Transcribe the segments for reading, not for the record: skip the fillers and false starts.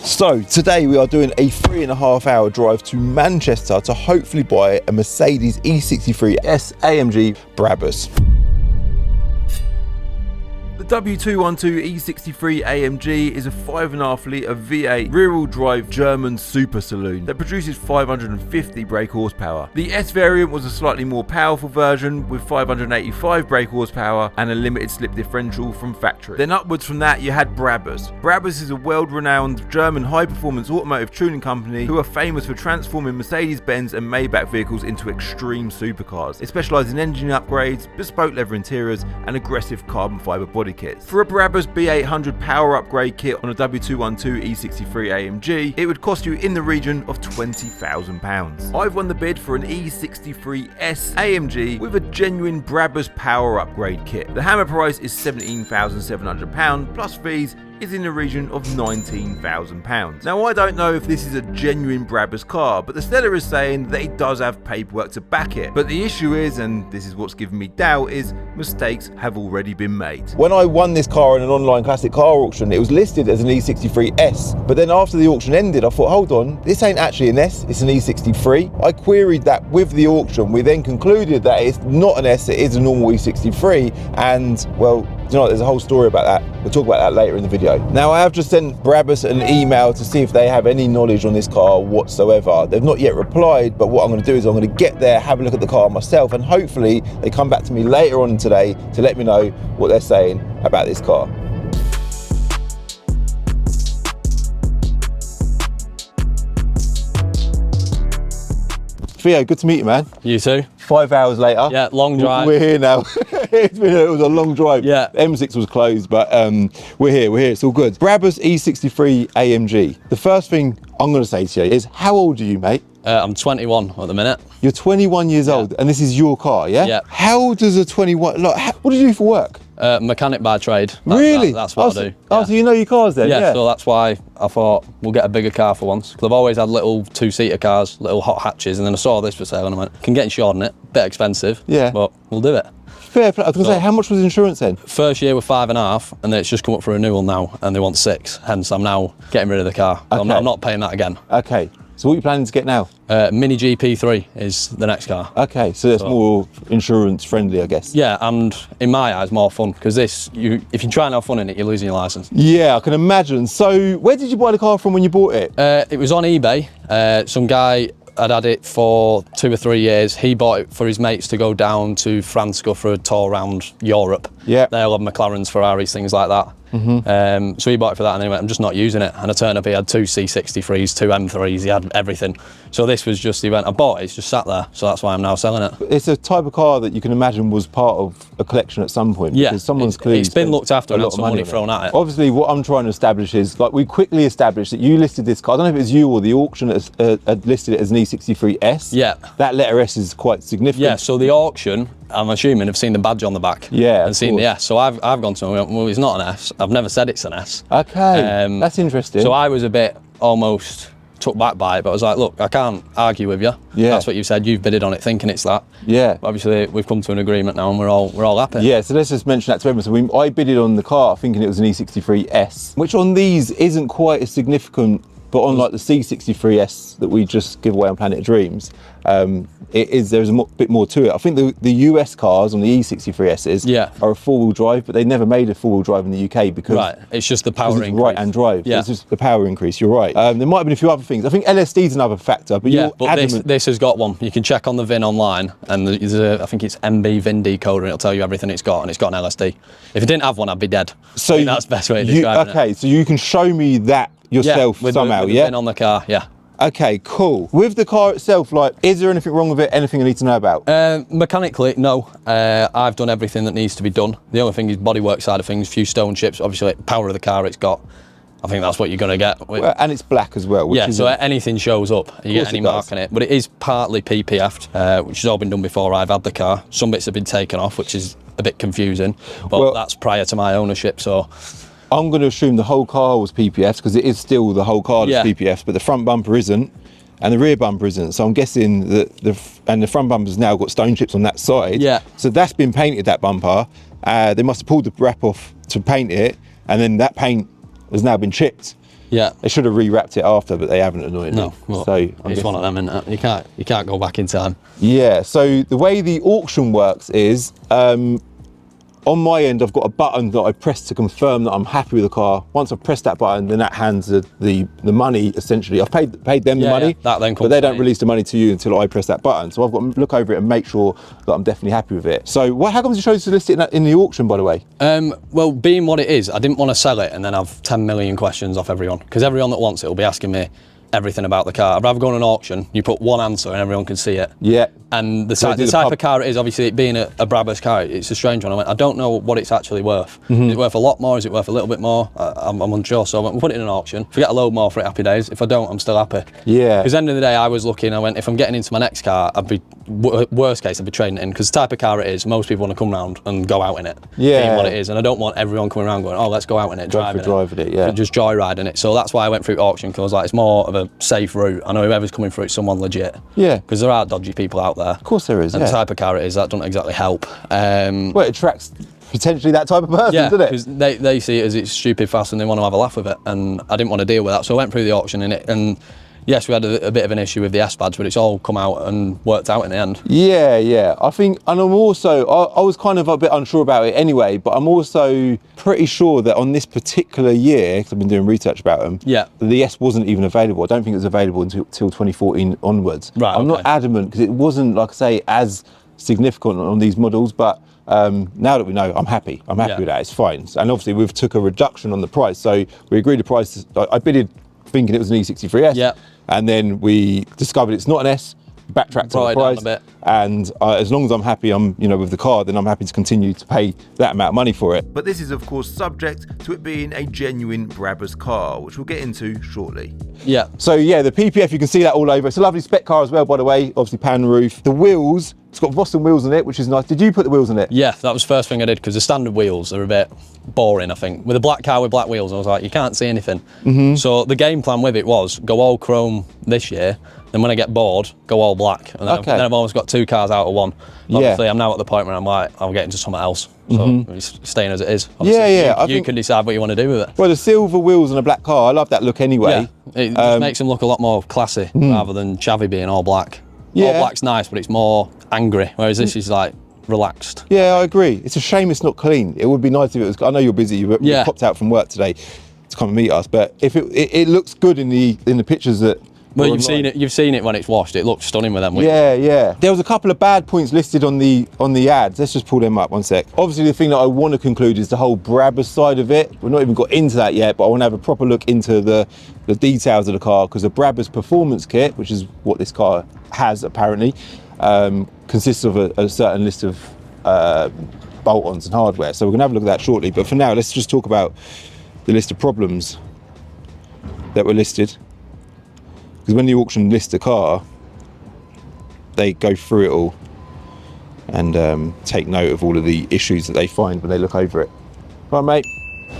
So today we are doing a 3.5 hour drive to Manchester to hopefully buy a Mercedes E63S AMG Brabus. The W212 E63 AMG is a 5.5 litre V8 rear-wheel drive German super saloon that produces 550 brake horsepower. The S variant was a slightly more powerful version with 585 brake horsepower and a limited slip differential from factory. Then upwards from that you had Brabus. Brabus is a world-renowned German high-performance automotive tuning company who are famous for transforming Mercedes-Benz and Maybach vehicles into extreme supercars. They specialise in engine upgrades, bespoke leather interiors and aggressive carbon fibre body kits. For a Brabus B800 power upgrade kit on a W212 E63 AMG, it would cost you in the region of £20,000. I've won the bid for an E63S AMG with a genuine Brabus power upgrade kit. The hammer price is £17,700 plus fees is in the region of £19,000. Now I don't know if this is a genuine Brabus car, but the seller is saying that it does have paperwork to back it. But the issue is, and this is what's given me doubt, is mistakes have already been made. When I won this car in an online classic car auction, it was listed as an E63S, but then after the auction ended I thought, hold on, this ain't actually an S, it's an E63. I queried that with the auction. We then concluded that it's not an S, it is a normal E63, and well, you know, there's a whole story about that. We'll talk about that later in the video. Now, I have just sent Brabus an email to see if they have any knowledge on this car whatsoever. They've not yet replied, but what I'm going to do is I'm going to get there, have a look at the car myself, and hopefully they come back to me later on today to let me know what they're saying about this car. Theo, good to meet you, man. You too. 5 hours later. Yeah, long drive. We're here now. It was a long drive. Yeah. M6 was closed, but we're here, it's all good. Brabus E63 AMG. The first thing I'm going to say to you is, how old are you, mate? I'm 21 at the minute. You're 21 years old, and this is your car, yeah? Yeah. How does a 21, like, what do you do for work? Mechanic by trade. Really? That's what I do. Oh, so you know your cars then? Yeah, so that's why I thought we'll get a bigger car for once. Because I've always had little two-seater cars, little hot hatches, and then I saw this for sale and I went, can get insured on it, bit expensive, yeah, but we'll do it. Fair play. I was going to say, how much was insurance then? First year was 5.5, and then it's just come up for renewal now, and they want 6. Hence, I'm now getting rid of the car. Okay. I'm not paying that again. Okay. So what are you planning to get now? Mini GP3 is the next car. Okay, so that's more insurance friendly, I guess. Yeah, and in my eyes, more fun, because this, if you try and have fun in it, you're losing your licence. Yeah, I can imagine. So where did you buy the car from when you bought it? It was on eBay. Some guy had it for 2 or 3 years. He bought it for his mates to go down to France, go for a tour around Europe. Yeah. They all have McLarens, Ferraris, things like that. Mm-hmm. So he bought it for that, and then he went, I'm just not using it. And I turned up, he had 2 C63s, 2 M3s, he had everything. So this was just, he went, I bought it, it's just sat there. So that's why I'm now selling it. It's a type of car that you can imagine was part of a collection at some point. Yeah, because someone's clearly it's been looked after and had some money thrown at it. Obviously, what I'm trying to establish is, like, we quickly established that you listed this car, I don't know if it was you or the auction had listed it as an E63S. Yeah. That letter S is quite significant. Yeah, so the auction, I'm assuming, have seen the badge on the back. Yeah, and seen the S. So I've gone to him, well, it's not an S. I've never said it's an S. Okay, that's interesting. So I was a bit almost took back by it, but I was like, look, I can't argue with you. Yeah. That's what you said. You've bidded on it thinking it's that. Yeah. But obviously, we've come to an agreement now, and we're all happy. Yeah. So let's just mention that to everyone. So I bidded on the car thinking it was an E63S, which on these isn't quite as significant. But on like the C63S that we just give away on Planet of Dreams, there's a bit more to it. I think the US cars on the E63Ss are a four-wheel drive, but they never made a four-wheel drive in the UK because it's just the power increase. Right-hand drive. Yeah. So it's just the power increase. You're right. There might have been a few other things. I think LSD is another factor, but this has got one. You can check on the VIN online, and there's I think it's MB VIN decoder, and it'll tell you everything it's got, and it's got an LSD. If it didn't have one, I'd be dead. So that's the best way to describe it. Okay, so you can show me that yourself somehow, with the VIN on the car, yeah. Okay, cool. With the car itself, like, is there anything wrong with it? Anything I need to know about? Mechanically, no. I've done everything that needs to be done. The only thing is bodywork side of things, few stone chips. Obviously, the power of the car it's got. I think that's what you're going to get. Well, and it's black as well. Which so anything shows up. You get any mark on it. But it is partly PPF'd, which has all been done before I've had the car. Some bits have been taken off, which is a bit confusing. But that's prior to my ownership, so... I'm going to assume the whole car was PPF'd because it is still the whole car that's PPF'd, but the front bumper isn't and the rear bumper isn't. So I'm guessing that the front bumper's now got stone chips on that side. Yeah. So that's been painted, that bumper. They must have pulled the wrap off to paint it, and then that paint has now been chipped. Yeah. They should have rewrapped it after, but they haven't, annoyingly. No, well, so it's one of them, isn't it? You can't go back in time. Yeah, so the way the auction works is, on my end, I've got a button that I press to confirm that I'm happy with the car. Once I've pressed that button, then that hands the money, essentially. I've paid them the money, that then comes but they don't release the money to you until I press that button. So I've got to look over it and make sure that I'm definitely happy with it. So how comes you chose to list it in the auction, by the way? Well, being what it is, I didn't want to sell it and then have 10 million questions off everyone, because everyone that wants it will be asking me everything about the car. I'd rather go on an auction, you put one answer and everyone can see it. Yeah. And the type of car it is, obviously it being a Brabus car, it's a strange one. I went, I don't know what it's actually worth. Is it worth a lot more? Is it worth a little bit more? I'm unsure. So I went, we'll put it in an auction. If I get a load more for it, happy days. If I don't, I'm still happy. Yeah. Because at the end of the day, I was looking, I went, if I'm getting into my next car, I'd be, worst case, I'd be trading it in. Because the type of car it is, most people want to come round and go out in it. Yeah. Being what it is. And I don't want everyone coming around going, oh, let's go out in it, driving it. Yeah. Just joyriding it. So that's why I went through auction, because I was like, it's more of a safe route. I know whoever's coming through, it's someone legit. Yeah. Because there are dodgy people out there. Of course there is. And the type of car it is, that doesn't exactly help. Well, it attracts potentially that type of person, doesn't it? Because they see it as it's stupid fast and they want to have a laugh with it. And I didn't want to deal with that. So I went through the auction in it. And yes, we had a bit of an issue with the S badge, but it's all come out and worked out in the end. Yeah. I think, and I'm also, I was kind of a bit unsure about it anyway, but I'm also pretty sure that on this particular year, because I've been doing research about them, the S wasn't even available. I don't think it was available until 2014 onwards. Right, I'm not adamant, because it wasn't, like I say, as significant on these models, but now that we know, I'm happy with that, it's fine. And obviously we've took a reduction on the price, so we agreed the price, I bidded thinking it was an E63S, and then we discovered it's not an S, backtracked on the price, a bit. And as long as I'm happy, with the car, then I'm happy to continue to pay that amount of money for it. But this is of course subject to it being a genuine Brabus car, which we'll get into shortly. Yeah. So yeah, the PPF, you can see that all over. It's a lovely spec car as well, by the way, obviously pan roof. The wheels, it's got Boston wheels on it, which is nice. Did you put the wheels on it? Yeah, that was the first thing I did, because the standard wheels are a bit boring, I think. With a black car with black wheels, I was like, you can't see anything. So the game plan with it was go all chrome this year, then when I get bored, go all black. And then I've almost got two cars out of one. Obviously, I'm now at the point where I'm like, I'll get into something else. So it's staying as it is. Obviously, you can decide what you want to do with it. Well, the silver wheels on a black car, I love that look anyway. Yeah, it just makes them look a lot more classy rather than Chavy being all black. All black's nice, but it's more angry, whereas this is like relaxed. Yeah, I agree. It's a shame it's not clean. It would be nice if it was. I know you're busy. You popped out from work today to come and meet us, but if it looks good in the pictures that. Well, you've seen it when it's washed. It looks stunning with them. Yeah. There was a couple of bad points listed on the ads. Let's just pull them up 1 sec. Obviously, the thing that I want to conclude is the whole Brabus side of it. We've not even got into that yet, but I want to have a proper look into the details of the car, because the Brabus performance kit, which is what this car has apparently, consists of a certain list of bolt-ons and hardware. So we're going to have a look at that shortly. But for now, let's just talk about the list of problems that were listed. Because when the auction lists a car, they go through it all and take note of all of the issues that they find when they look over it. Right, mate.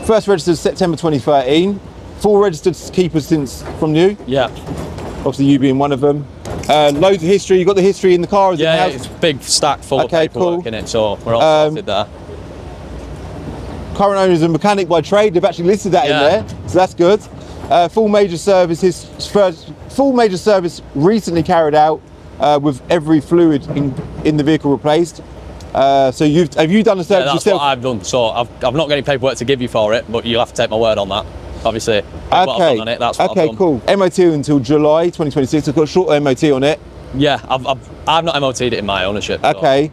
First registered September 2013. Full registered keepers since from you. Yeah. Obviously, you being one of them. Loads of history. You got the history in the car? Is it it's a big stack full of paperwork in it, so we're all sorted there. Current owner is a mechanic by trade. They've actually listed that in there, so that's good. Full major service recently carried out with every fluid in the vehicle replaced. So have you done the service yourself? That's what I've done. So I've not got any paperwork to give you for it, but you'll have to take my word on that. Obviously, what I've done on it, that's what I've done. Cool. MOT until July 2026. I've got a short MOT on it. Yeah, I've not MOT'd it in my ownership. Okay. So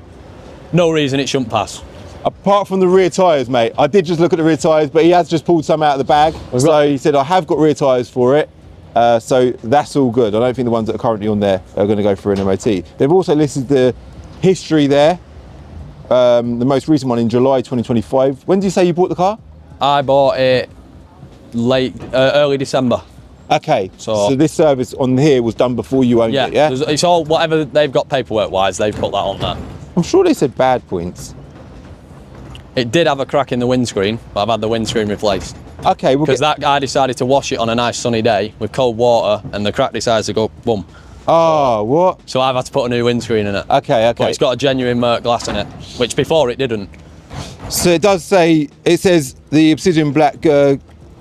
no reason it shouldn't pass. Apart from the rear tyres, mate. I did just look at the rear tyres, but he has just pulled some out of the bag. So he said, I have got rear tyres for it. So that's all good. I don't think the ones that are currently on there are going to go for an MOT. They've also listed the history there. The most recent one in July 2025. When did you say you bought the car? I bought it early December. Okay, so this service on here was done before you owned it, yeah? It's all, whatever they've got paperwork-wise, they've put that on there. I'm sure they said bad points. It did have a crack in the windscreen, but I've had the windscreen replaced. Okay, because that guy decided to wash it on a nice sunny day with cold water, and the crack decides to go boom. Oh, what? So I've had to put a new windscreen in it. Okay. But it's got a genuine Merc glass in it, which before it didn't. So it says the obsidian black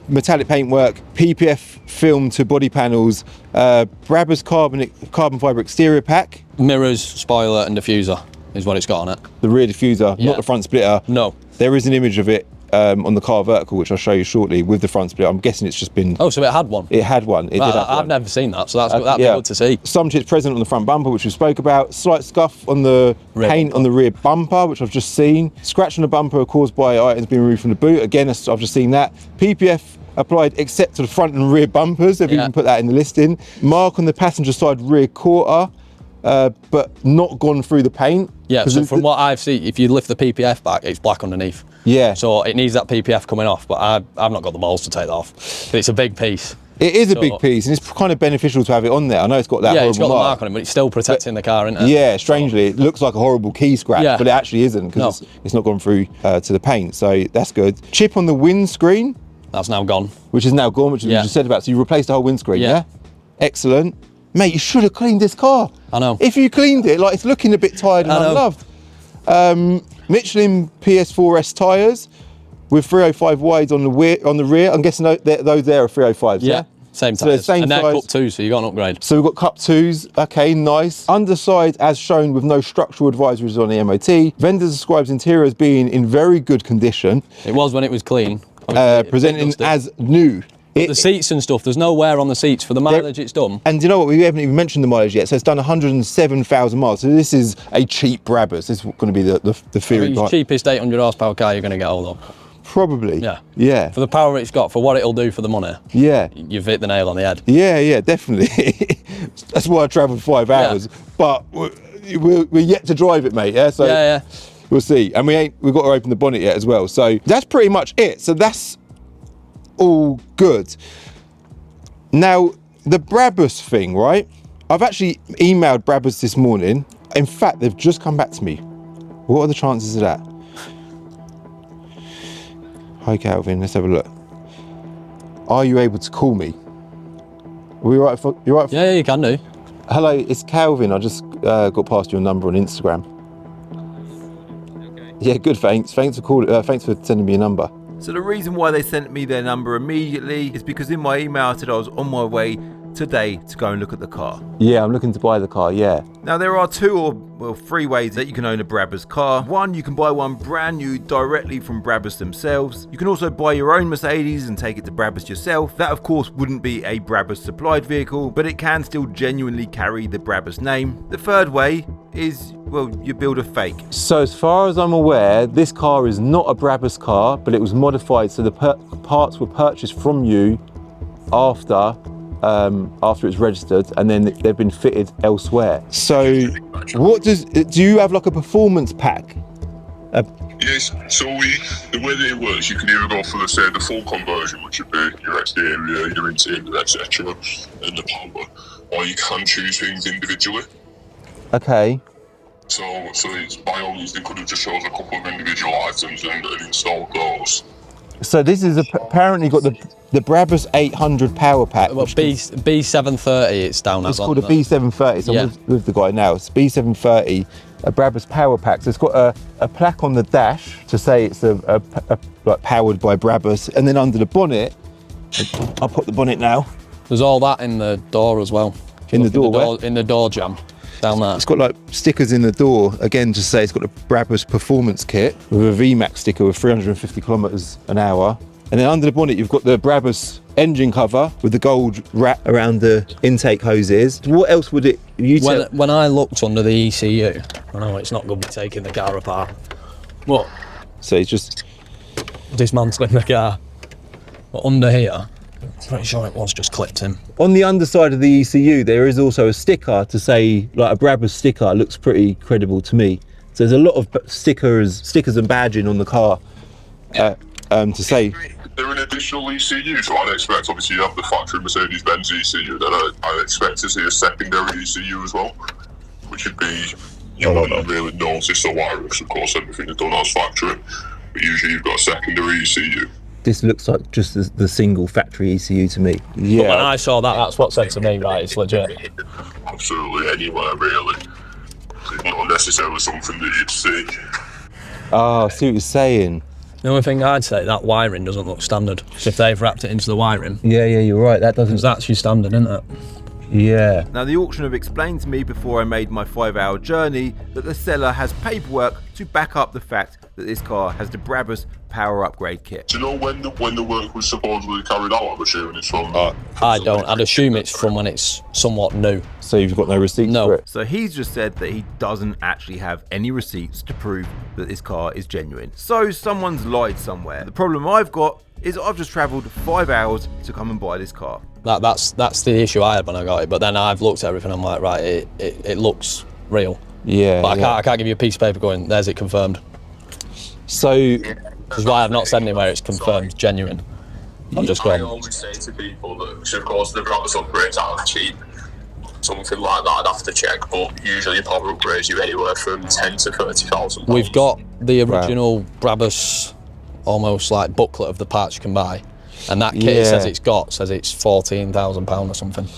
metallic paintwork, PPF film to body panels, Brabus carbon fibre exterior pack. Mirrors, spoiler and diffuser is what it's got on it. The rear diffuser, not the front splitter. No. There is an image of it on the car vertical, which I'll show you shortly, with the front splitter. I'm guessing it's just been... Oh, so it had one? It had one. It did have I've one. never seen that, so that'd be good to see. Some chips present on the front bumper, which we spoke about. Slight scuff on the paint on the rear bumper, which I've just seen. Scratch on the bumper caused by items being removed from the boot. Again, I've just seen that. PPF applied except to the front and rear bumpers. They've even put that in the listing. Mark on the passenger side rear quarter, but not gone through the paint. Yeah, so from what I've seen, if you lift the PPF back, it's black underneath. Yeah. So it needs that PPF coming off, but I've not got the balls to take that off. But it's a big piece. It is a big piece, and it's kind of beneficial to have it on there. I know it's got that horrible it's got the mark on it, but it's still protecting the car, isn't it? Yeah, strangely, it looks like a horrible key scratch, but it actually isn't, because it's not gone through to the paint, so that's good. Chip on the windscreen. That's now gone. Which is now gone, which you just said about. So you replaced the whole windscreen, yeah? Excellent. Mate, you should have cleaned this car. I know. If you cleaned it, like, it's looking a bit tired and unloved. Michelin PS4S tyres with 305 wides on the rear. I'm guessing those there are 305s, yeah? Same tyres. Same and they're size. Cup 2, so you got an upgrade. So we've got Cup 2s, okay, nice. Underside as shown with no structural advisories on the MOT. Vendor describes interior as being in very good condition. It was when it was clean. Presenting as new. The seats and stuff, there's no wear on the seats for the mileage it's done. And you know what, we haven't even mentioned the mileage yet, so it's done 107,000 miles. So this is a cheap Brabus. This is going to be the theory. It's the cheapest 800 horsepower car you're going to get hold of. Probably. Yeah. Yeah. For the power it's got, for what it'll do for the money. Yeah. You've hit the nail on the head. Yeah, definitely. That's why I travelled 5 hours. But we're yet to drive it, mate, yeah? So we'll see. And we've got to open the bonnet yet as well. So that's pretty much it. So that's all good. Now, the Brabus thing, right? I've actually emailed Brabus this morning. In fact, they've just come back to me. What are the chances of that? Hi, Calvin, let's have a look. Are you able to call me? Are we right for, you right for? Yeah, you can do. Hello, it's Calvin. I just got past your number on Instagram. Okay. Yeah, good, thanks. Thanks for calling. Thanks for sending me your number. So the reason why they sent me their number immediately is because in my email I said I was on my way today to go and look at the car. Yeah, I'm looking to buy the car, yeah. Now there are 2 or 3 ways that you can own a Brabus car. One, you can buy one brand new directly from Brabus themselves. You can also buy your own Mercedes and take it to Brabus yourself. That of course wouldn't be a Brabus supplied vehicle, but it can still genuinely carry the Brabus name. The third way is, well, you build a fake. So as far as I'm aware, this car is not a Brabus car, but it was modified so the parts were purchased from you after it's registered, and then they've been fitted elsewhere. So do you have like a performance pack? Yes, so the way that it works, you can either go for, let's say, the full conversion, which would be your exterior, your interior, etc., and the power, or you can choose things individually. Okay. So it's, by all means, they could have just chosen a couple of individual items and installed those. So this is apparently got the Brabus 800 power pack. Well, B730 it's down as. It's called a B730, so I'm with the guy now. It's B730, a Brabus power pack. So it's got a plaque on the dash to say it's like powered by Brabus, and then under the bonnet, I'll put the bonnet now. There's all that in the door as well. In the door, in the door jamb. Down there. It's got like stickers in the door, again to say it's got a Brabus performance kit with a VMAX sticker with 350 kilometers an hour. And then under the bonnet you've got the Brabus engine cover with the gold wrap around the intake hoses. What else would it... When I looked under the ECU, I know it's not good me taking the car apart. What? So it's just... dismantling the car. But under here, I'm pretty sure it was just clipped in. On the underside of the ECU, there is also a sticker to say, like a Brabus sticker. It looks pretty credible to me. So there's a lot of stickers and badging on the car to say. They're an additional ECU, so I'd expect, obviously, you have the factory Mercedes-Benz ECU, then I'd expect to see a secondary ECU as well, which would be, you wouldn't really notice the wiring, because of course everything is done as factory, but usually you've got a secondary ECU. This looks like just the single factory ECU to me. Yeah. But when I saw that, that's what said to me, right, it's legit. Absolutely anywhere, really. It's not necessarily something that you'd see. Oh, I see what you're saying. The only thing I'd say, that wiring doesn't look standard. So if they've wrapped it into the wiring, Yeah, you're right. That doesn't. that's your standard, isn't it? Yeah. Now the auctioneer explained to me before I made my 5-hour journey that the seller has paperwork to back up the fact that this car has the Brabus power upgrade kit. Do you know when the work was supposedly carried out? I'm assuming it's from. I don't. I'd assume it's from when it's somewhat new. So you've got no receipts for it? So he's just said that he doesn't actually have any receipts to prove that this car is genuine. So someone's lied somewhere. The problem I've got is I've just travelled 5 hours to come and buy this car. That's the issue I had when I got it. But then I've looked at everything. I'm like, right, it looks real. Yeah. But I can't give you a piece of paper going, there's it confirmed. So this is why I've not said anywhere it's confirmed genuine. I'm just going. I always say to people that, because of course the Brabus upgrades aren't cheap. Something like that I'd have to check, but usually power upgrades you anywhere from 10 to 30,000. We've got the original Brabus, almost like booklet of the parts you can buy, and that kit says it's £14,000 or something.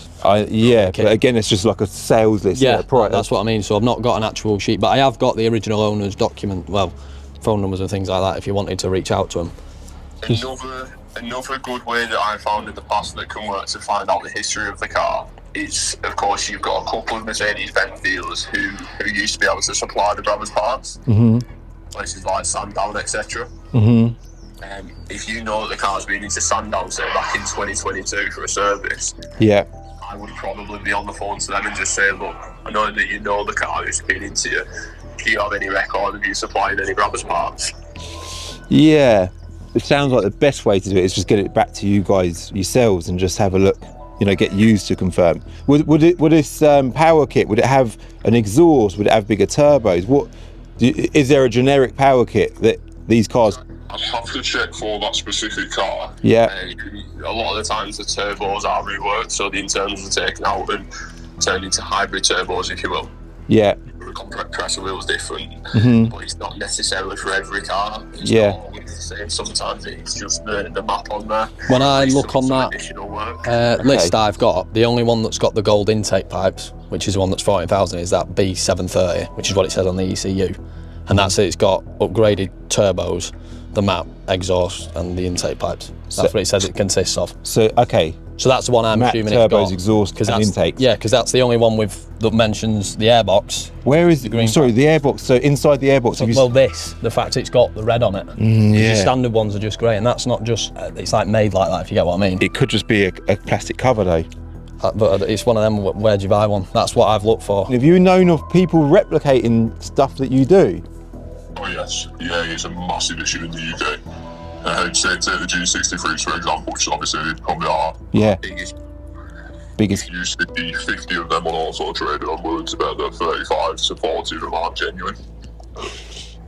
Yeah, but again, it's just like a sales list. Yeah, that's what I mean. So I've not got an actual sheet, but I have got the original owner's document. Well, phone numbers and things like that if you wanted to reach out to them. Another good way that I found in the past that can work to find out the history of the car is, of course, you've got a couple of Mercedes-Benz dealers who used to be able to supply the Brabus parts, places like Sandown, etc. If you know that the car's been into Sandown, say back in 2022 for a service, I would probably be on the phone to them and just say, look, I know that you know the car has been into you. Do you have any record of you supplying any Brabus parts? Yeah, it sounds like the best way to do it is just get it back to you guys yourselves and just have a look, you know, get used to confirm. Would this power kit, would it have an exhaust? Would it have bigger turbos? Is there a generic power kit that these cars? I'd have to check for that specific car. Yeah. A lot of the times the turbos are reworked, so the internals are taken out and turned into hybrid turbos, if you will. Yeah. The compressor wheel is different, but it's not necessarily for every car. It's not always the same. Sometimes it's just the map on there. When I look on that list I've got, the only one that's got the gold intake pipes, which is the one that's 14,000, is that B730, which is what it says on the ECU. And that's it. It's got upgraded turbos, the map, exhaust, and the intake pipes. That's what it says it consists of. So that's the one I'm assuming it's got. Turbos, exhaust, and intake. Yeah, because that's the only one that mentions the airbox. Where is the green? Sorry, the airbox. So inside the airbox. The fact it's got the red on it. The standard ones are just grey, and that's not just. It's like made like that. If you get what I mean. It could just be a plastic cover though. But it's one of them. Where do you buy one? That's what I've looked for. Have you known of people replicating stuff that you do? Oh yes, yeah, it's a massive issue in the UK. Say the G63S for example, which obviously they probably are biggest. You see 50 of them on Auto Trader. I'm willing to bet that 35 to 40 of them aren't genuine.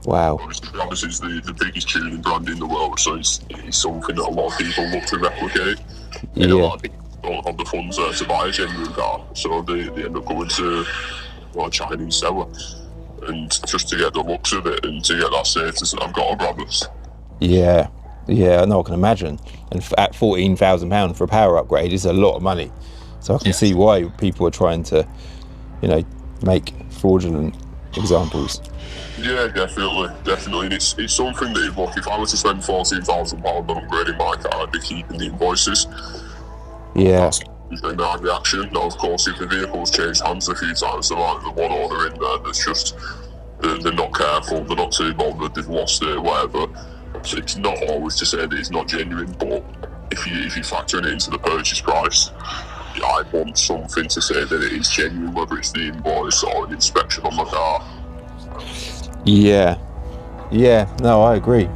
Wow. Obviously it's the biggest tuning brand in the world, so it's something that a lot of people look to replicate. And a lot of people don't have the funds there to buy a genuine car, so they end up going to a Chinese seller. And just to get the looks of it and to get that status that I've got a Brabus. Yeah, I know, I can imagine. And at £14,000 for a power upgrade is a lot of money. So I can see why people are trying to, you know, make fraudulent examples. Yeah, definitely. And it's something that, look, if I were to spend £14,000 on upgrading my car, I'd be keeping the invoices. Yeah. And that reaction. Now, of course, if the vehicle's changed hands a few times, there might be one owner in there that's just, they're not careful, they're not too bothered, they've lost it, whatever. So it's not always to say that it's not genuine, but if you factor it into the purchase price, I want something to say that it is genuine, whether it's the invoice or an inspection on the car. Yeah, no, I agree.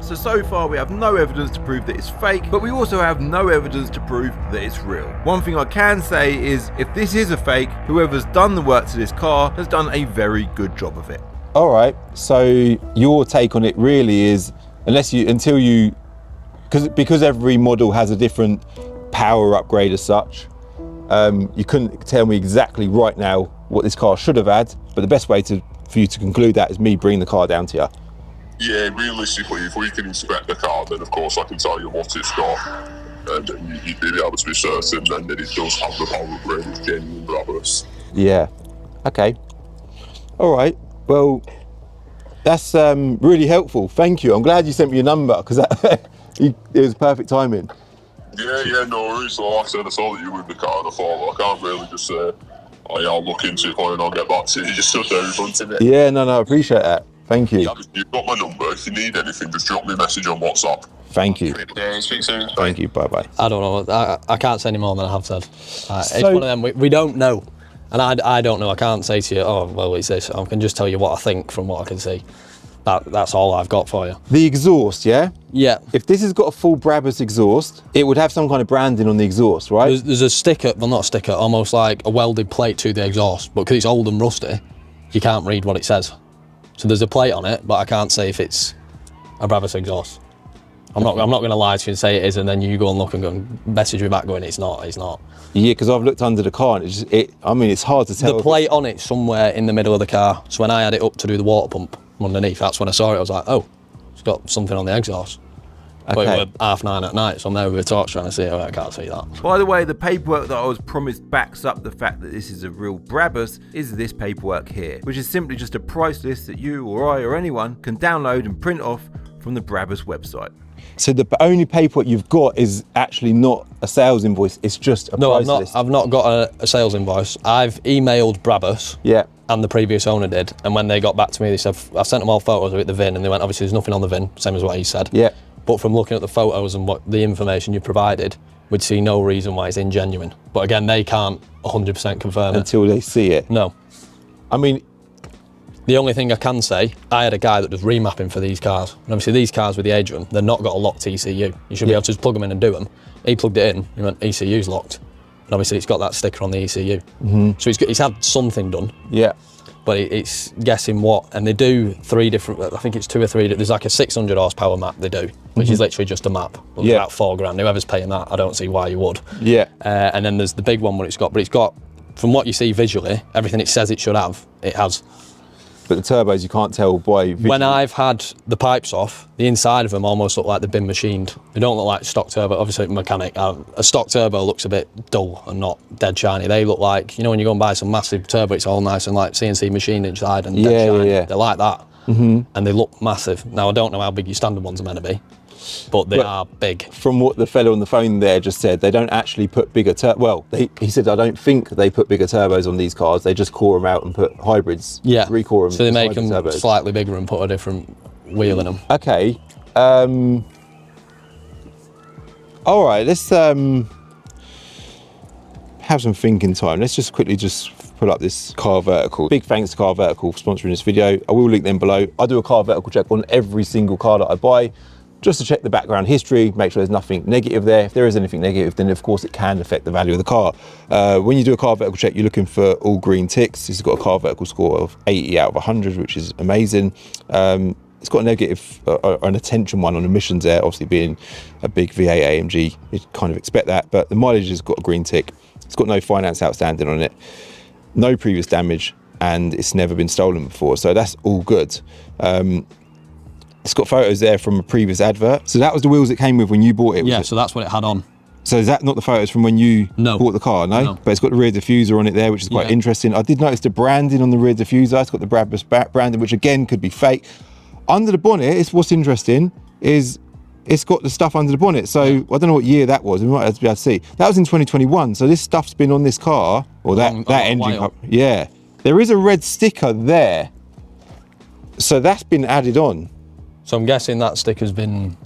So far we have no evidence to prove that it's fake, but we also have no evidence to prove that it's real. One thing I can say is, if this is a fake, whoever's done the work to this car has done a very good job of it. Alright, so your take on it really is, because every model has a different power upgrade as such, you couldn't tell me exactly right now what this car should have had, but the best way for you to conclude that is me bringing the car down to you. Yeah, realistically, if we can inspect the car, then of course I can tell you what it's got, and you'd be able to be certain then that it does have the power upgrade with genuine Brabus. Yeah. Okay. All right. Well, That's really helpful. Thank you. I'm glad you sent me your number because it was perfect timing. Yeah, no worries. So like I said, I saw that you were in the car and I thought, well, I can't really just say, oh yeah, I'll look into it for you and I'll get back to you. You just stood there in front of it. Yeah, no, I appreciate that. Thank you. Yeah, you've got my number. If you need anything, just drop me a message on WhatsApp. Thank you. Yeah, speak soon. Thank you. Bye-bye. I don't know. I can't say any more than I have said. It's one of them, we don't know. And I don't know. I can't say to you, oh, well, it's this. I can just tell you what I think from what I can see. That's all I've got for you. The exhaust, yeah? Yeah. If this has got a full Brabus exhaust, it would have some kind of branding on the exhaust, right? There's a sticker, well, not a sticker, almost like a welded plate to the exhaust. But because it's old and rusty, you can't read what it says. So there's a plate on it, but I can't say if it's a Brabus exhaust. I'm not going to lie to you and say it is, and then you go and look and go and message me back going, it's not. Yeah, because I've looked under the car and it's hard to tell. The plate on it somewhere in the middle of the car. So when I had it up to do the water pump underneath, that's when I saw it. I was like, oh, it's got something on the exhaust. Okay. But it was 9:30 at night, so I'm there with a torch trying to see it. I can't see that. By the way, the paperwork that I was promised backs up the fact that this is a real Brabus is this paperwork here, which is simply just a price list that you or I or anyone can download and print off from the Brabus website. So the only paperwork you've got is actually not a sales invoice, it's just a price list. I've not got a sales invoice. I've emailed Brabus. Yeah. And the previous owner did. And when they got back to me, they said, I sent them all photos of it, the VIN, and they went, obviously there's nothing on the VIN, same as what he said. Yeah. But from looking at the photos and what the information you provided, we'd see no reason why it's ingenuine. But again, they can't 100% confirm it. Until they see it. No. I mean, the only thing I can say, I had a guy that does remapping for these cars. And obviously these cars with the age of them, they've not got a locked ECU. You should be able to just plug them in and do them. He plugged it in, he went, ECU's locked. And obviously it's got that sticker on the ECU. Mm-hmm. So he's had something done. Yeah. But it's guessing what, and they do 3 different, I think it's 2 or 3, there's like a 600 horsepower map they do, which is literally just a map. It's about £4,000, whoever's paying that, I don't see why you would. Yeah. And then there's the big one what it's got, but it's got, from what you see visually, everything it says it should have, it has. But the turbos, you can't tell by visually. When I've had the pipes off, the inside of them almost look like they've been machined. They don't look like stock turbo, obviously mechanic. A stock turbo looks a bit dull and not dead shiny. They look like, you know when you go and buy some massive turbo, it's all nice and like CNC machined inside and dead shiny. Yeah. They're like that. Mm-hmm. And they look massive. Now I don't know how big your standard ones are meant to be, but they are big. From what the fellow on the phone there just said, they don't actually put bigger he said, I don't think they put bigger turbos on these cars. They just core them out and put hybrids. Yeah. Recore them. So they make them turbos slightly bigger and put a different wheel in them. Okay. All right, let's have some thinking time. Let's just quickly pull up this Car Vertical. Big thanks to Car Vertical for sponsoring this video. I will link them below. I do a Car Vertical check on every single car that I buy, just to check the background history, make sure there's nothing negative there. If there is anything negative, then of course it can affect the value of the car. When you do a Car Vertical check, you're looking for all green ticks. This has got a Car Vertical score of 80 out of 100, which is amazing. It's got a negative, an attention one on emissions there, obviously being a big V8 AMG, you'd kind of expect that, but the mileage has got a green tick. It's got no finance outstanding on it, no previous damage, and it's never been stolen before, so that's all good. It's got photos there from a previous advert. So that was the wheels it came with when you bought it? Yeah, so that's what it had on. So is that not the photos from when you bought the car? No? But it's got the rear diffuser on it there, which is quite interesting. I did notice the branding on the rear diffuser. It's got the Brabus branding, which again could be fake. Under the bonnet, what's interesting is it's got the stuff under the bonnet. So I don't know what year that was. We might have to be able to see. That was in 2021. So this stuff's been on this car, or that engine. Yeah. There is a red sticker there. So that's been added on. So I'm guessing that sticker's been...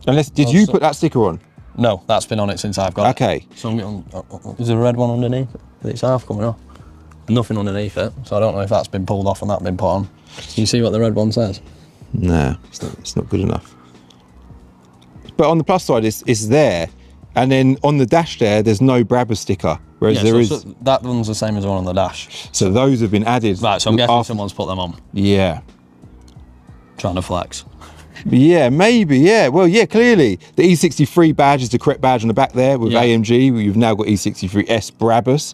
Did you put that sticker on? No, that's been on it since I've got it. Okay. So is there a red one underneath? It's half coming off. Nothing underneath it, so I don't know if that's been pulled off and that been put on. Can you see what the red one says? No, it's not good enough. But on the plus side, it's there. And then on the dash there's no Brabus sticker. Whereas so that one's the same as the one on the dash. So those have been added. Right, so I'm guessing someone's put them on. Yeah. Trying to flex. Yeah, maybe, yeah. Well, yeah, clearly. The E63 badge is the correct badge on the back there with AMG. You've now got E63S Brabus.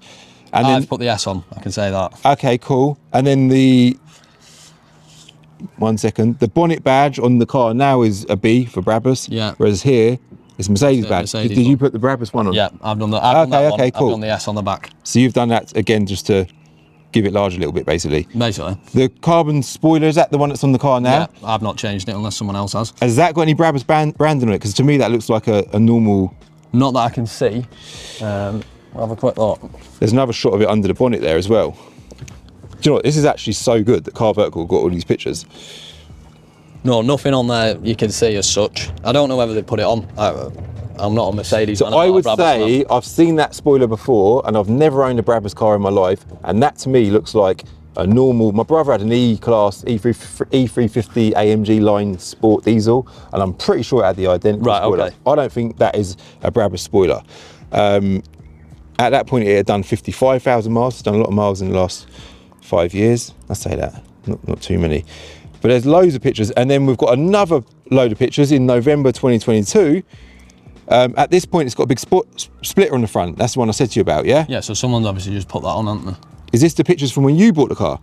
And I've put the S on, I can say that. Okay, cool. And then the... 1 second. The bonnet badge on the car now is a B for Brabus. Yeah. Whereas here, it's Mercedes badge. Did you put the Brabus one on? Yeah, I've done that. Okay, cool. I've done the S on the back. So you've done that again just to give it large a little bit, basically. Basically. The carbon spoiler, is that the one that's on the car now? Yeah, I've not changed it unless someone else has. Has that got any Brabus branding on it? Because to me that looks like a normal... Not that I can see. I'll have a quick look. There's another shot of it under the bonnet there as well. Do you know what? This is actually so good that Car Vertical got all these pictures. No, nothing on there you can see as such. I don't know whether they put it on. I'm not a Mercedes So man. I would say I've seen that spoiler before and I've never owned a Brabus car in my life, and that to me looks like a normal... My brother had an E-Class E350 AMG line sport diesel, and I'm pretty sure it had the identical spoiler. Okay. I don't think that is a Brabus spoiler. At that point it had done 55,000 miles. It's done a lot of miles in the last 5 years. I say that, not too many. But there's loads of pictures, and then we've got another load of pictures in November 2022. At this point, it's got a big splitter on the front. That's the one I said to you about, yeah? Yeah, so someone's obviously just put that on, haven't they? Is this the pictures from when you bought the car?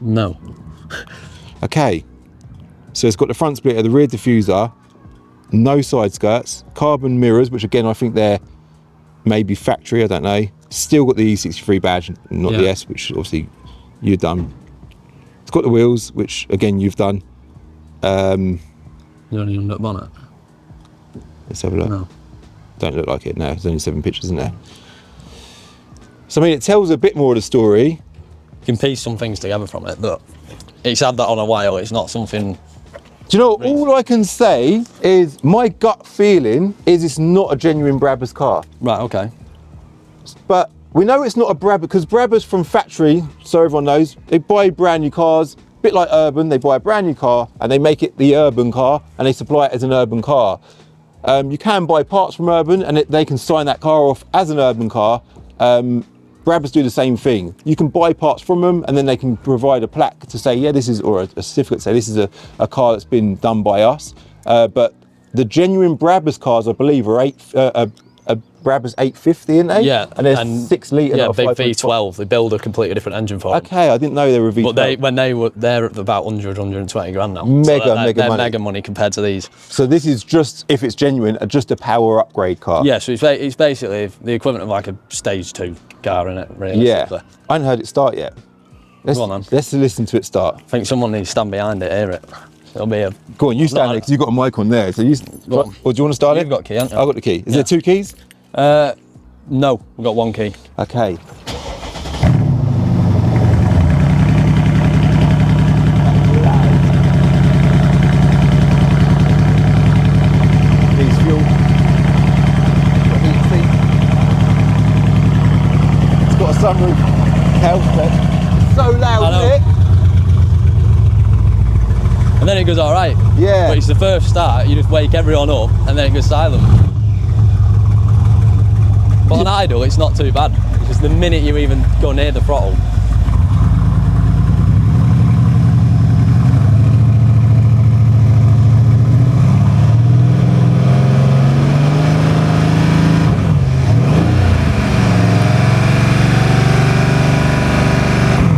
No. Okay. So it's got the front splitter, the rear diffuser, no side skirts, carbon mirrors, which again, I think they're maybe factory, I don't know. Still got the E63 badge, not the S, which obviously you've done. It's got the wheels, which again, you've done. You only under bonnet? Let's have a look. No. Don't look like it, no. There's only 7 pictures in there. So, I mean, it tells a bit more of the story. You can piece some things together from it, but it's had that on a while. It's not something... Do you know, all I can say is my gut feeling is it's not a genuine Brabus car. Right, okay. But we know it's not a Brabus, because Brabus from factory, so everyone knows, they buy brand new cars, a bit like Urban, they buy a brand new car and they make it the urban car and they supply it as an urban car. You can buy parts from Urban and they can sign that car off as an urban car. Brabus do the same thing. You can buy parts from them and then they can provide a plaque to say, yeah, this is, or a certificate to say this is a car that's been done by us. But the genuine Brabus cars, I believe, are a Brabus 850, isn't they? Yeah. And there's 6 litre. Yeah, big V12. They build a completely different engine for them. Okay, I didn't know they were V12. But they're at about 100, 120 grand now. Mega money. Mega money compared to these. So this is just, if it's genuine, just a power upgrade car. Yeah, so it's basically the equivalent of like a stage 2 car in it, really. Yeah. I haven't heard it start yet. Go on, then. Let's listen to it start. I think someone needs to stand behind it, hear it. It'll be a... Go on, you stand there because you've got a mic on there. So you, or do you want to start it? You've got a key, haven't you? I've got the key. Is there 2 keys? No, we've got 1 key. Okay. Needs fuel. It's got a sunroof. Hell, so loud, isn't it? And then it goes all right. Yeah. But it's the first start, you just wake everyone up and then it goes silent. But on idle, it's not too bad. It's just the minute you even go near the throttle.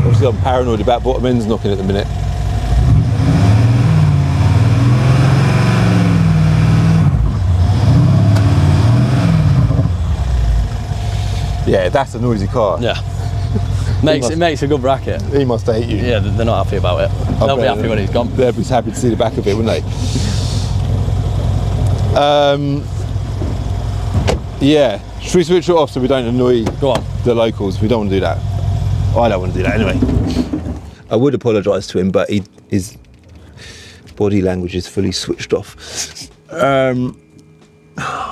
Obviously, I'm paranoid about bottom ends knocking at the minute. Yeah, that's a noisy car. Yeah. It makes a good bracket. He must hate you. Yeah, they're not happy about it. They'll be happy when he's gone. They'll be happy to see the back of it, wouldn't they? Yeah. Should we switch it off so we don't annoy the locals? We don't want to do that. I don't want to do that anyway. I would apologise to him, but his body language is fully switched off. Oh,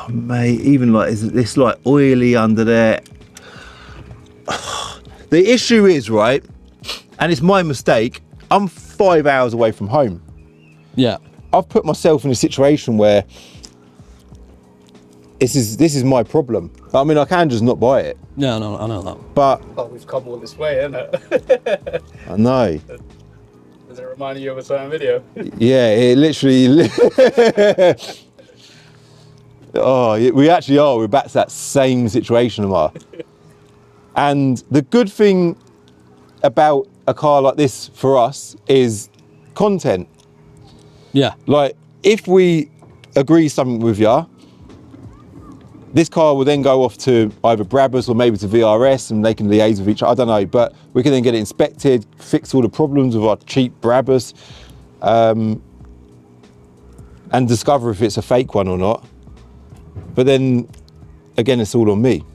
mate, even like, it's like oily under there. The issue is, right, and it's my mistake, I'm 5 hours away from home. Yeah. I've put myself in a situation where this is my problem. I mean, I can just not buy it. Yeah, I know that. But oh, we've come all this way, isn't it? I know. Does it remind you of a certain video? Yeah, it literally. Oh, we actually are. We're back to that same situation, Amar. And the good thing about a car like this for us is content. Yeah. Like, if we agree something with you, This car will then go off to either Brabus or maybe to VRS, and they can liaise with each other, I don't know, but we can then get it inspected, fix all the problems with our cheap Brabus, and discover if it's a fake one or not. But then, again, it's all on me.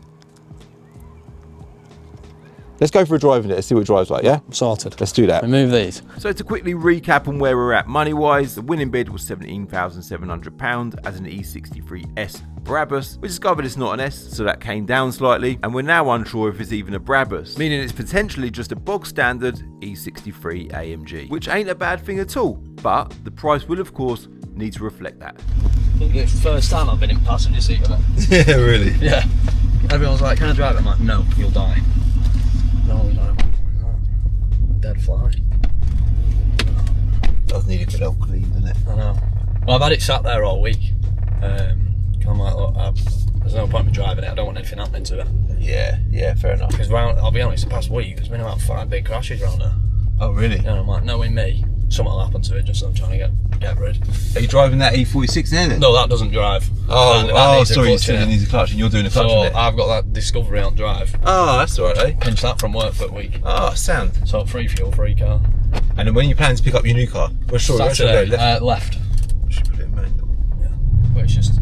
Let's go for a drive in it, let's see what it drives like, yeah? Sorted. Let's do that. Remove these. So to quickly recap on where we're at money-wise, the winning bid was £17,700 as an E63S Brabus. We discovered it's not an S, so that came down slightly, and we're now unsure if it's even a Brabus, meaning it's potentially just a bog standard E63 AMG, which ain't a bad thing at all, but the price will of course need to reflect that. I think it's the first time I've been in passenger seat of it. Yeah, really? Yeah. Everyone's like, can I drive it? I'm like, no, you'll die. No, no, dead fly. Does need a bit of clean, doesn't it? I know. Well, I've had it sat there all week. I'm like, look, there's no point in driving it. I don't want anything happening to it. Yeah, fair enough. Because I'll be honest, the past week there's been about 5 big crashes around there. Oh, really? And I'm like, knowing me, something will happen to it. Just I'm trying to get rid. Are you driving that E46 there then? No, that doesn't drive. Oh, sorry, it needs a clutch, and you're doing a clutch so on it. I've got that Discovery on drive. Oh, that's all right, eh? Pinched that from work for a week. Oh, sound. So free fuel, free car. And then when you plan to pick up your new car? Well, sure, Saturday, left. left. Should put it in manual. Yeah, but it's just a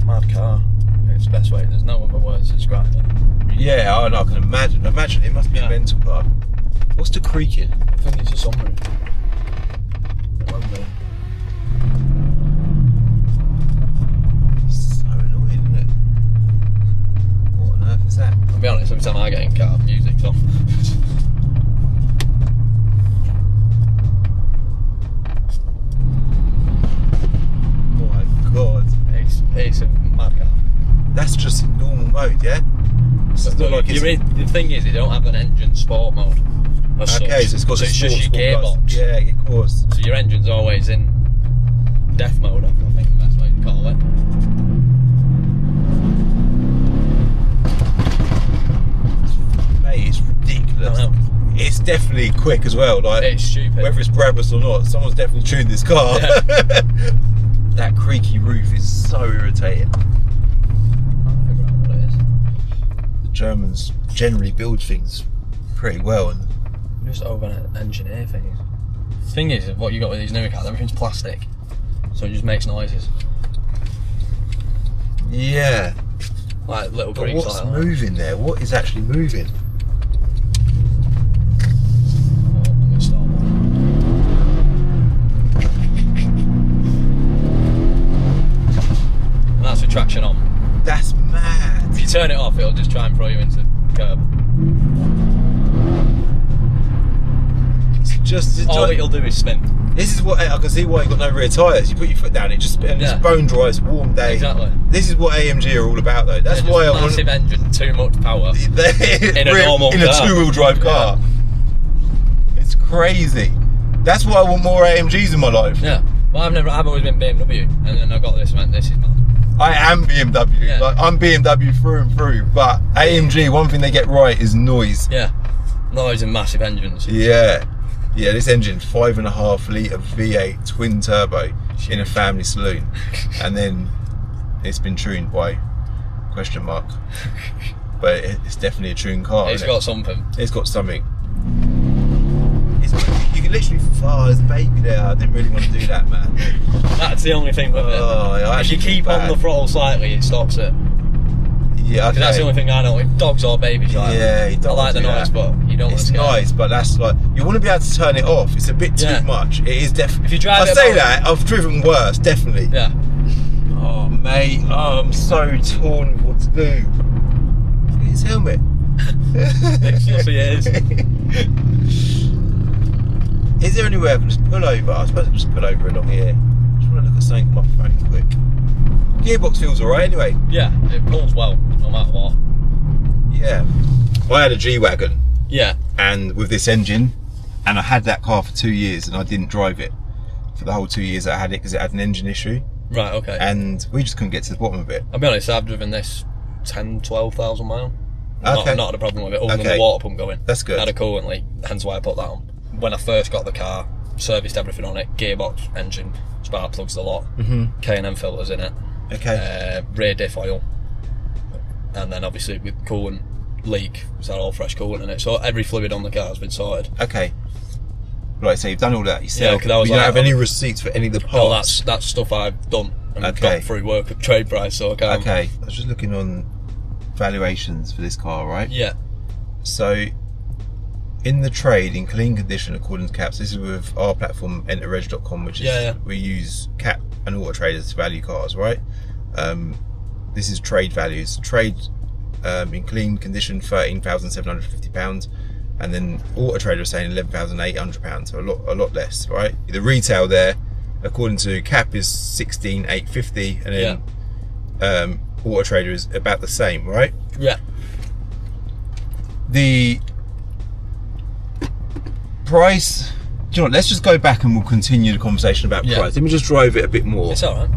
mad car. It's the best way. There's no other words to describe it. Yeah, I can imagine. Imagine it must be a mental car. What's the creaking? I think it's a sunroof. It won't be. So annoying, isn't it? What on earth is that? I'll be honest, every time I get in car, music's on. My God. It's a mad car. That's just in normal mode, yeah? It's not like the thing is, they don't have an engine sport mode. Okay, so it's got it's just your gearbox. Yeah, of course. So your engine's always in death mode, I think the best way to call it. Mate, it's ridiculous. It's definitely quick as well. Like, it's stupid. Whether it's Brabus or not, someone's definitely tuned this car. Yeah. That creaky roof is so irritating. I'll figure out what it is. The Germans generally build things pretty well, and Just over-engineer things. The thing is, what you got with these newer cars, everything's plastic, so it just makes noises. yeah. Like little But creaks what's like that. moving there? What is actually moving? Oh, I'm going to stop. And that's with traction on. That's mad. If you turn it off, it'll just try and throw you into the curb. All it'll do is spin. This is what I can see why you got no rear tyres. You put your foot down, it just and it's bone dry. It's a warm day. Exactly. This is what AMG are all about, though. That's why I want massive engine, too much power in a normal in car. a two-wheel drive car. Yeah. It's crazy. That's why I want more AMGs in my life. Yeah. Well, I've always been BMW, and then I got this and went, this is mad. I am BMW. Yeah. Like, I'm BMW through and through. But AMG, one thing they get right is noise. Yeah. Noise and massive engines. Yeah. Yeah, this engine, 5.5 litre V8 twin turbo in a family saloon, and then it's been tuned by ? But it's definitely a tuned car. It's got something. It's got something. You can literally, there's a baby there. I didn't really want to do that, man. That's the only thing with it. If you keep on the throttle slightly, it stops it. Yeah, okay. That's the only thing I know. With dogs or babies, like, yeah, you don't I like the noise, but you don't. It's nice, but that's like you want to be able to turn it off. It's a bit too much. It is definitely. If you drive, I say that I've driven worse, definitely. Yeah. Oh mate, I'm so torn with what to do. Look at his helmet. It Is there anywhere I can just pull over? I suppose I can just pull over along here. I just want to look at something on my phone quick. Gearbox feels alright anyway. Yeah, it pulls well, no matter what. Yeah. I had a G-Wagon. Yeah. And with this engine, and I had that car for 2 years and I didn't drive it for the whole 2 years that I had it because it had an engine issue. Right, okay. And we just couldn't get to the bottom of it. I'll be honest, I've driven this 10, 12,000 miles. Okay. Not had a problem with it, other than the water pump going. That's good. I had a coolant leak, hence why I put that on. When I first got the car, serviced everything on it, gearbox, engine, spark plugs, the lot, K&M filters in it. Okay. Rear diff oil. and then obviously with coolant leak, it's had all fresh coolant in it. So every fluid on the car has been sorted. Okay. Right, so you've done all that yourself. Yeah, because I was you don't have any receipts for any of the parts. No, that's stuff I've done and got through work at trade price. So I can't. Okay. I was just looking on valuations for this car, right? Yeah. So, in the trade, in clean condition, according to CAPS, this is with our platform, enterreg.com, which is we use CAP and Auto Traders to value cars, right? This is trade values. Trade in clean condition, £13,750, and then Auto Trader is saying £11,800, so a lot less, right? The retail there, according to CAP, is £16,850, and then Auto Trader is about the same, right? Yeah. The price, do you know what, let's just go back and we'll continue the conversation about price. Let me just drive it a bit more. It's alright.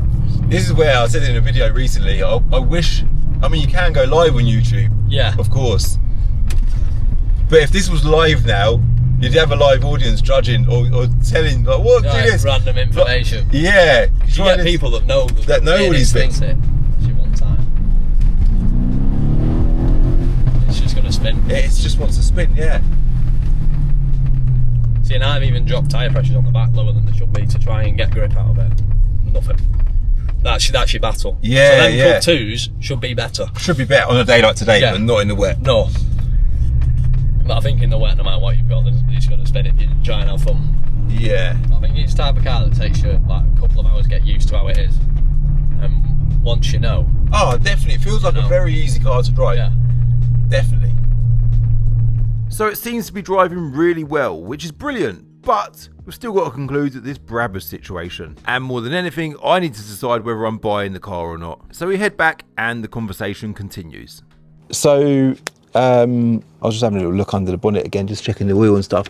This is where I said in a video recently, I wish, I mean, you can go live on YouTube. Yeah. Of course. But if this was live now, you'd have a live audience judging or telling, like, what, do this? Random information. Like, yeah. You get people that know all these things. One time. It's just going to spin. Yeah, it just wants to spin, yeah. See, and I've even dropped tyre pressures on the back lower than they should be to try and get grip out of it. Nothing. That's your battle. Yeah, so them cut twos should be better. Should be better on a day like today, but not in the wet. No. But I think in the wet, no matter what you've got, it's going to spin if you try and have fun. Yeah. I think it's the type of car that takes you like a couple of hours to get used to how it is. And once you know. Oh, definitely. It feels like a very easy car to drive. Yeah. Definitely. So it seems to be driving really well, which is brilliant, but we've still got to conclude that this Brabus situation. And more than anything, I need to decide whether I'm buying the car or not. So we head back and the conversation continues. So I was just having a little look under the bonnet again, just checking the wheel and stuff.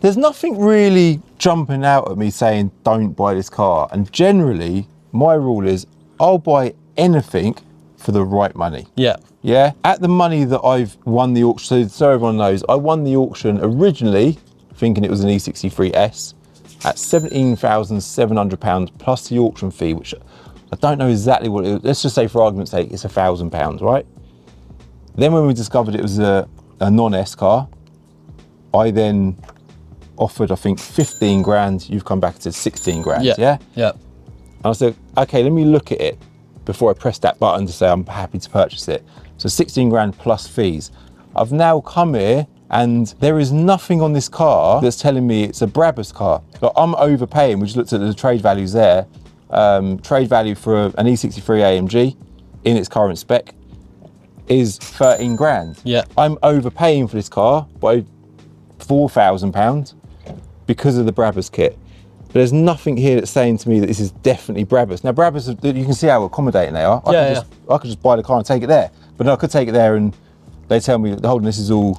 There's nothing really jumping out at me saying don't buy this car. And generally, my rule is I'll buy anything for the right money. Yeah. Yeah. At the money that I've won the auction, so everyone knows, I won the auction originally thinking it was an E63S at £17,700 plus the auction fee, which I don't know exactly what it is. Let's just say for argument's sake, it's £1,000, right? Then when we discovered it was a non-S car, I then offered, I think, 15 grand. You've come back and said 16 grand, yeah? Yeah. And I said, okay, let me look at it before I press that button to say I'm happy to purchase it. So 16 grand plus fees. I've now come here and there is nothing on this car that's telling me it's a Brabus car. Like, I'm overpaying. We just looked at the trade values there. Trade value for an E63 AMG in its current spec is 13 grand. Yeah. I'm overpaying for this car by £4,000 because of the Brabus kit. But there's nothing here that's saying to me that this is definitely Brabus. Now Brabus, you can see how accommodating they are. I could just buy the car and take it there. But no, I could take it there and they tell me, hold on, this is all...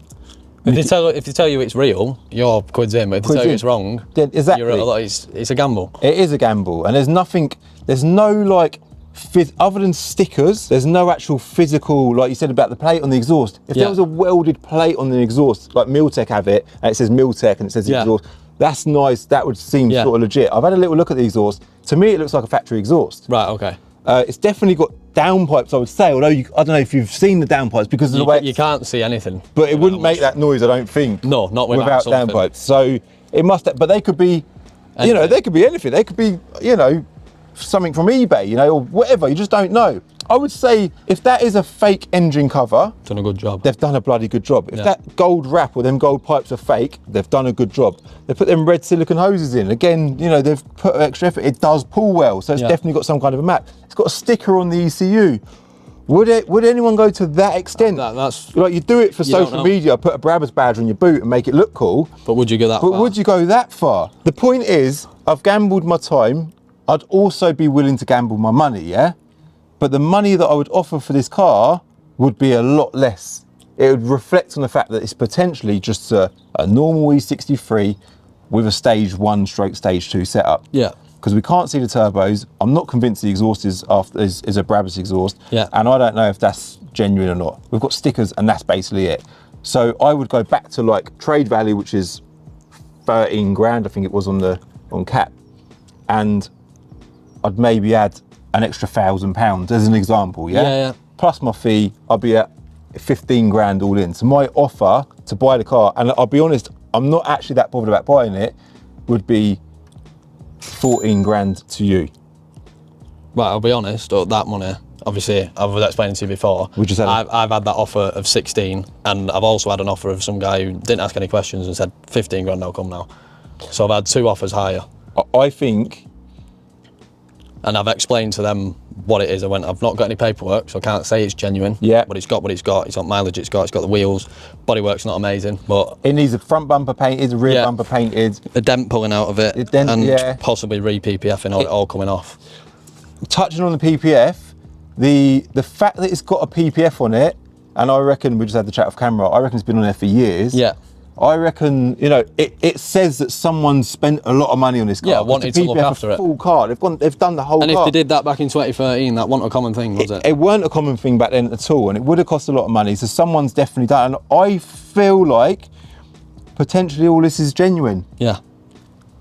If they tell you it's real, you're quids in. But if they tell you it's wrong, exactly. It's a gamble. It is a gamble. And there's no like, other than stickers, there's no actual physical, like you said about the plate on the exhaust. If there was a welded plate on the exhaust, like Miltech have it, and it says Miltech and it says exhaust, that's nice, that would seem sort of legit. I've had a little look at the exhaust. To me, it looks like a factory exhaust. Right, okay. It's definitely got downpipes, I would say, although I don't know if you've seen the downpipes because of the way... You can't see anything. But it wouldn't make that noise, I don't think. No, not without downpipes. So it must have, but they could be, you know, they could be anything. They could be, you know, something from eBay, you know, or whatever, you just don't know. I would say if that is a fake engine cover, done a good job. They've done a bloody good job. If that gold wrap or them gold pipes are fake, they've done a good job. They put them red silicone hoses in. Again, you know, they've put extra effort. It does pull well, so it's definitely got some kind of a map. It's got a sticker on the ECU. Would anyone go to that extent? That's like, you do it for social media, put a Brabus badge on your boot and make it look cool. But would you go that far? But would you go that far? The point is, I've gambled my time. I'd also be willing to gamble my money, yeah? But the money that I would offer for this car would be a lot less. It would reflect on the fact that it's potentially just a normal E63 with a stage 1 stroke stage 2 setup. Yeah. Because we can't see the turbos. I'm not convinced the exhaust is a Brabus exhaust. Yeah. And I don't know if that's genuine or not. We've got stickers and that's basically it. So I would go back to like trade value, which is 13 grand, I think it was on cap. And I'd maybe add an extra £1,000 as an example, yeah? plus my fee, I'll be at 15 grand all in. So my offer to buy the car, and I'll be honest, I'm not actually that bothered about buying it, would be 14 grand to you. Right, I'll be honest, that money, obviously, I was explaining to you before, I've had that offer of 16, and I've also had an offer of some guy who didn't ask any questions and said 15 grand, I'll come now. So I've had 2 offers higher. I think... And I've explained to them what it is. I went, I've not got any paperwork, so I can't say it's genuine. Yeah. But it's got what it's got. It's got mileage, it's got the wheels. Bodywork's not amazing, but... It needs a front bumper painted, a rear bumper painted. A dent pulling out of it, and possibly re-PPFing all coming off. Touching on the PPF, the fact that it's got a PPF on it, and I reckon, we just had the chat off camera, I reckon it's been on there for years. Yeah. I reckon, you know, it says that someone spent a lot of money on this car. Yeah, wanted to look after it. Full car. They've done the whole car. And if they did that back in 2013, that wasn't a common thing, was it? It weren't a common thing back then at all, and it would have cost a lot of money. So someone's definitely done it. And I feel like potentially all this is genuine. Yeah.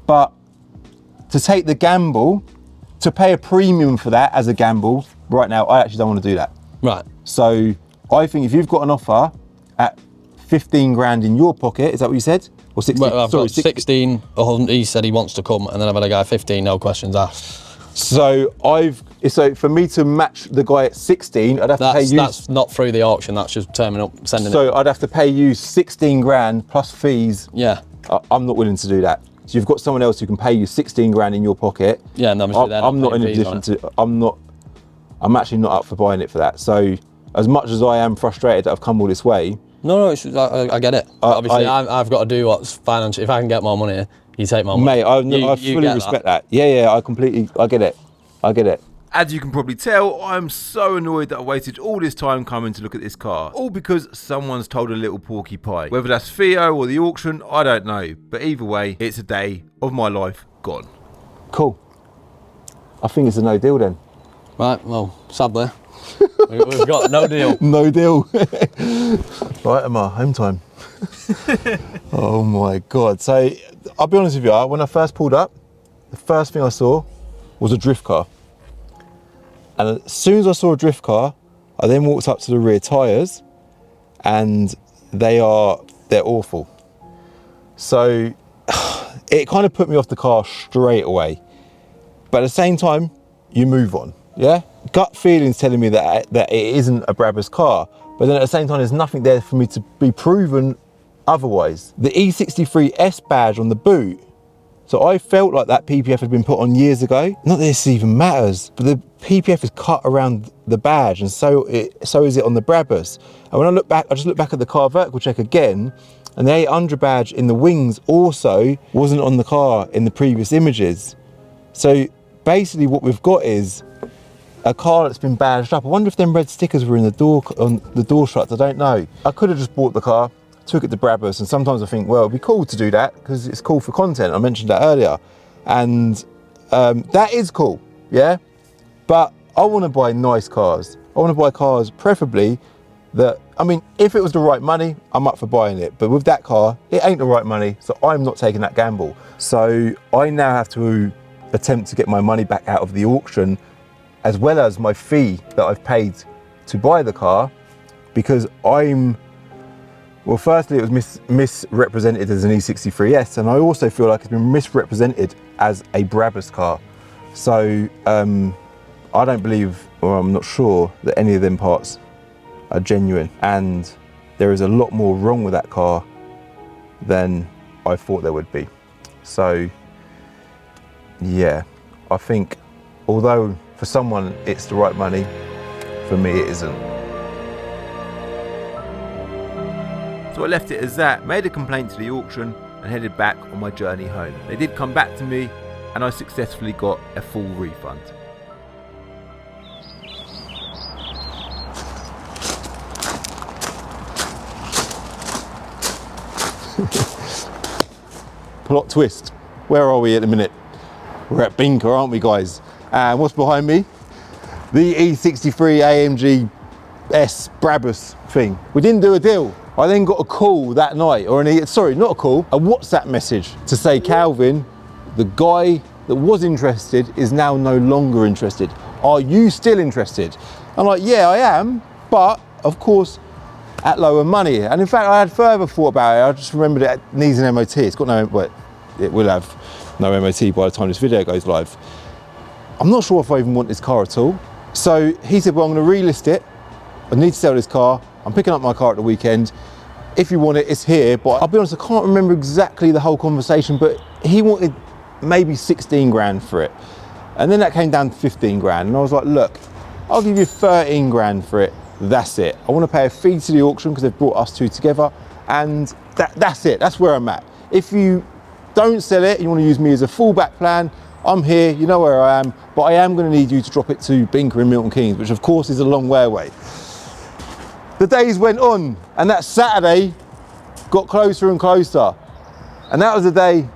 But to take the gamble, to pay a premium for that as a gamble, right now, I actually don't want to do that. Right. So I think if you've got an offer at 15 grand in your pocket, is that what you said? Or 16? Well, I've got 16, he said he wants to come, and then I've had a guy 15, no questions asked. So for me to match the guy at 16, I'd have to pay you... That's not through the auction, that's just turning up, sending it. So I'd have to pay you 16 grand plus fees. Yeah. I'm not willing to do that. So you've got someone else who can pay you 16 grand in your pocket. Yeah, and obviously I'm not in a position to... I'm actually not up for buying it for that. So as much as I am frustrated that I've come all this way... No, I get it. Obviously, I've got to do what's financial. If I can get more money, you take more money. Mate, I fully respect that. Yeah, I get it. As you can probably tell, I'm so annoyed that I wasted all this time coming to look at this car. All because someone's told a little porky pie. Whether that's Theo or the auction, I don't know. But either way, it's a day of my life gone. Cool. I think it's a no deal then. Right, well, sadly. We've got no deal. No deal. Right, Emma, home time. Oh my God. So I'll be honest with you, when I first pulled up, the first thing I saw was a drift car. And as soon as I saw a drift car, I then walked up to the rear tyres, and they're awful. So it kind of put me off the car straight away. But at the same time, you move on. Yeah, gut feelings telling me that it isn't a Brabus car, but then at the same time, there's nothing there for me to be proven otherwise. The E63S badge on the boot, so I felt like that PPF had been put on years ago. Not that this even matters, but the PPF is cut around the badge, and so is it on the Brabus. And when I look back, I just look back at the car vertical check again, and the 800 badge in the wings also wasn't on the car in the previous images. So basically, what we've got is a car that's been badged up. I wonder if them red stickers were in the door, on the door struts. I don't know. I could have just bought the car, took it to Brabus, and sometimes I think, well, it'd be cool to do that because it's cool for content. I mentioned that earlier, and that is cool, yeah. But I want to buy nice cars. I want to buy cars, preferably that. I mean, if it was the right money, I'm up for buying it. But with that car, it ain't the right money, so I'm not taking that gamble. So I now have to attempt to get my money back out of the auction, as well as my fee that I've paid to buy the car, because well, firstly, it was misrepresented as an E63S, and I also feel like it's been misrepresented as a Brabus car. So I don't believe, or I'm not sure, that any of them parts are genuine, and there is a lot more wrong with that car than I thought there would be. So yeah, I think although for someone it's the right money, for me it isn't. So I left it as that, made a complaint to the auction, and headed back on my journey home. They did come back to me, and I successfully got a full refund. Plot twist. Where are we at the minute? We're at BINCA, aren't we, guys? And what's behind me? The E63 AMG S Brabus thing. We didn't do a deal. I then got a call that night, or sorry, not a call, a WhatsApp message to say, Calvin, the guy that was interested is now no longer interested. Are you still interested? I'm like, yeah, I am, but of course, at lower money. And in fact, I had further thought about it. I just remembered it needs an MOT. It's got no, well, it will have no MOT by the time this video goes live. I'm not sure if I even want this car at all. So he said, well, I'm going to relist it. I need to sell this car. I'm picking up my car at the weekend. If you want it, it's here. But I'll be honest, I can't remember exactly the whole conversation, but he wanted maybe 16 grand for it. And then that came down to 15 grand. And I was like, look, I'll give you 13 grand for it. That's it. I want to pay a fee to the auction because they've brought us two together. And that's it. That's where I'm at. If you don't sell it, you want to use me as a fallback plan, I'm here, you know where I am, but I am going to need you to drop it to BINCA in Milton Keynes, which of course is a long way away. The days went on, and that Saturday got closer and closer. And that was the day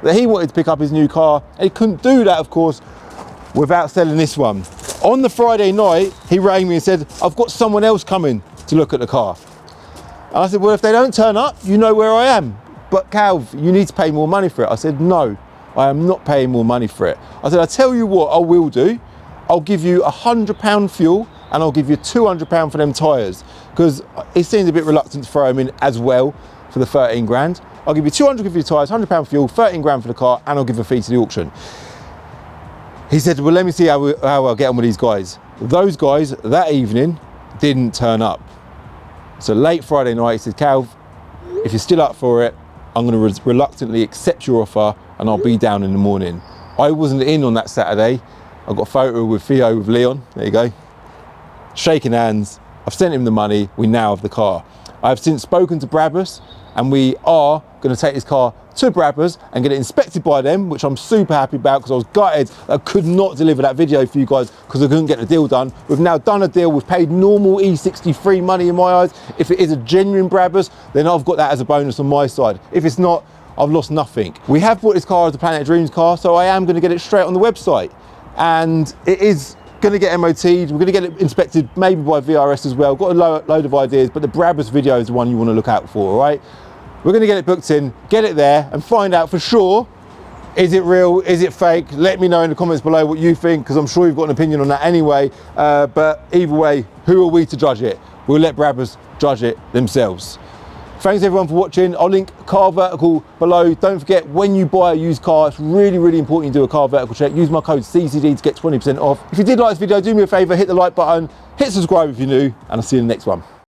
that he wanted to pick up his new car. And he couldn't do that, of course, without selling this one. On the Friday night, he rang me and said, I've got someone else coming to look at the car. And I said, well, if they don't turn up, you know where I am. But Calv, you need to pay more money for it. I said, no, I am not paying more money for it. I said, I tell you what I will do. I'll give you £100 fuel and I'll give you £200 for them tyres, because he seems a bit reluctant to throw them in as well for the 13 grand. I'll give you 200 for your tyres, £100 fuel, 13 grand for the car, and I'll give a fee to the auction. He said, well, let me see how I'll get on with these guys. Those guys that evening didn't turn up. So late Friday night, he said, Calv, if you're still up for it, I'm going to reluctantly accept your offer and I'll be down in the morning. I wasn't in on that Saturday. I got a photo with Theo, with Leon, there you go. Shaking hands, I've sent him the money, we now have the car. I have since spoken to Brabus and we are going to take this car to Brabus and get it inspected by them, which I'm super happy about because I was gutted I could not deliver that video for you guys because I couldn't get the deal done. We've now done a deal, we've paid normal E63 money in my eyes. If it is a genuine Brabus, then I've got that as a bonus on my side. If it's not, I've lost nothing. We have bought this car as a Planet of Dreams car, so I am going to get it straight on the website. And it is going to get MOT'd, we're going to get it inspected maybe by VRS as well. Got a load of ideas, but the Brabus video is the one you want to look out for, all right? We're going to get it booked in, get it there and find out for sure, is it real, is it fake? Let me know in the comments below what you think, because I'm sure you've got an opinion on that anyway. But either way, who are we to judge it? We'll let Brabus judge it themselves. Thanks everyone for watching. I'll link Car Vertical below. Don't forget, when you buy a used car, it's really, really important you do a Car Vertical check. Use my code CCD to get 20% off. If you did like this video, do me a favor, hit the like button, hit subscribe if you're new, and I'll see you in the next one.